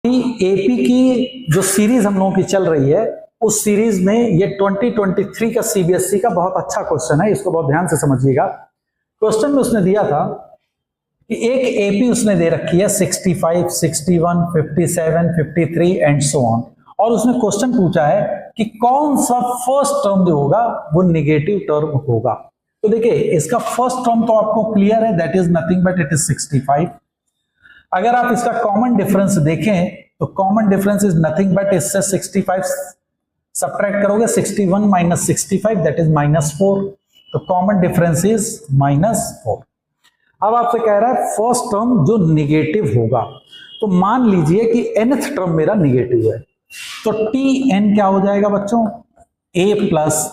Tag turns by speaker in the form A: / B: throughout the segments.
A: AP की जो series हम लोगों की चल रही है उस सीरीज में ये 2023 का सीबीएसई का बहुत अच्छा क्वेश्चन है, इसको बहुत ध्यान से समझिएगा। क्वेश्चन में उसने दिया था कि एक एपी उसने दे रखी है 65, 61, 57, 53 एंड सो ऑन, और उसने क्वेश्चन पूछा है कि कौन सा फर्स्ट टर्म जो होगा वो निगेटिव टर्म होगा। तो देखिए इसका फर्स्ट टर्म तो आपको क्लियर है, that is nothing but it is 65। अगर आप इसका कॉमन डिफरेंस देखें तो common difference is nothing but इससे 65 सब्ट्रैक्ट करोगे 61 माइनस 65 दैट इज -4, तो कॉमन डिफरेंस इज -4। अब आपसे कह रहा है फर्स्ट टर्म जो निगेटिव होगा, तो मान लीजिए कि nth टर्म मेरा निगेटिव है, तो tn क्या हो जाएगा बच्चों, a plus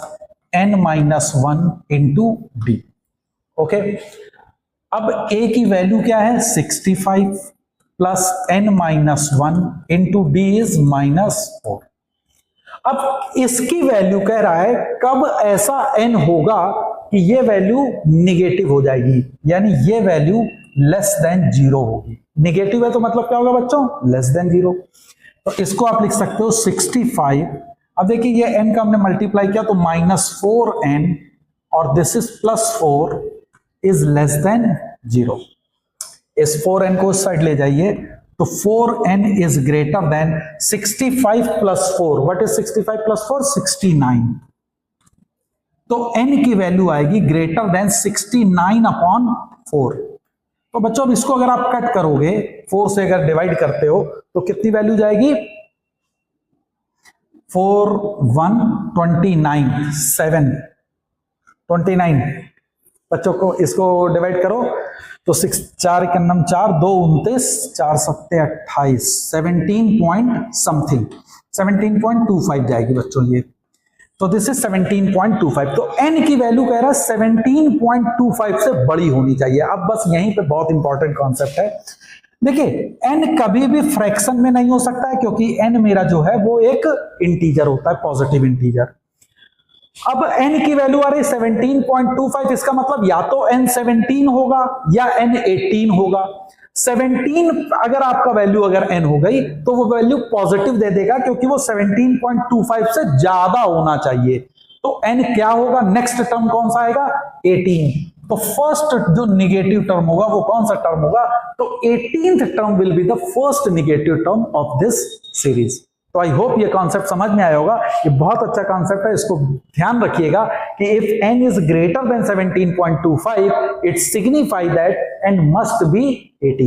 A: n minus 1 into D. Okay, अब a की वैल्यू क्या है 65 plus n minus 1 into D is -4। अब इसकी वैल्यू कह रहा है कब ऐसा n होगा कि ये वैल्यू निगेटिव हो जाएगी, यानी ये वैल्यू लेस देन 0 होगी। निगेटिव है तो मतलब क्या होगा बच्चों, लेस देन 0। तो इसको आप लिख सकते हो 65। अब देखिए ये n का हमने मल्टीप्लाई किया तो -4n और this is +4 is less than 0। इस 4n को उस साइड ले जाइए तो 4n is greater than 65 plus 4। What is 65 plus 4? 69। तो n की वैल्यू आएगी ग्रेटर देन 69/4। तो बच्चों अब इसको अगर आप कट करोगे 4 से अगर डिवाइड करते हो तो कितनी वैल्यू जाएगी, 4 1 29 7 29। बच्चों को इसको डिवाइड करो तो 6 4 के नम 4 2 29 4 7 28 17 पॉइंट समथिंग 17.25 जाएगी बच्चों ये। तो दिस इज 17.25। तो n की वैल्यू कह रहा है 17.25 से बड़ी होनी चाहिए। अब बस यहीं पे बहुत इंपॉर्टेंट कॉन्सेप्ट है। देखिए n कभी भी फ्रैक्शन में नहीं हो सकता है क्योंकि n मेरा जो है वो एक इंटीजर होता है, पॉजिटिव इंटीजर। अब n की वैल्यू आ रही 17.25, इसका मतलब या तो n 17 होगा या n 18 होगा। 17 अगर आपका वैल्यू अगर n हो गई तो वो वैल्यू पॉजिटिव दे देगा क्योंकि वो 17.25 से ज्यादा होना चाहिए। तो n क्या होगा, नेक्स्ट टर्म कौन सा आएगा, 18। तो फर्स्ट जो निगेटिव टर्म होगा वो कौन सा टर्म होगा, तो 18th term will be the first negative term of this series. तो आई होप ये कॉन्सेप्ट समझ में आया होगा। ये बहुत अच्छा कॉन्सेप्ट है, इसको ध्यान रखिएगा कि if n is greater than 17.25 it signify that n must be 18।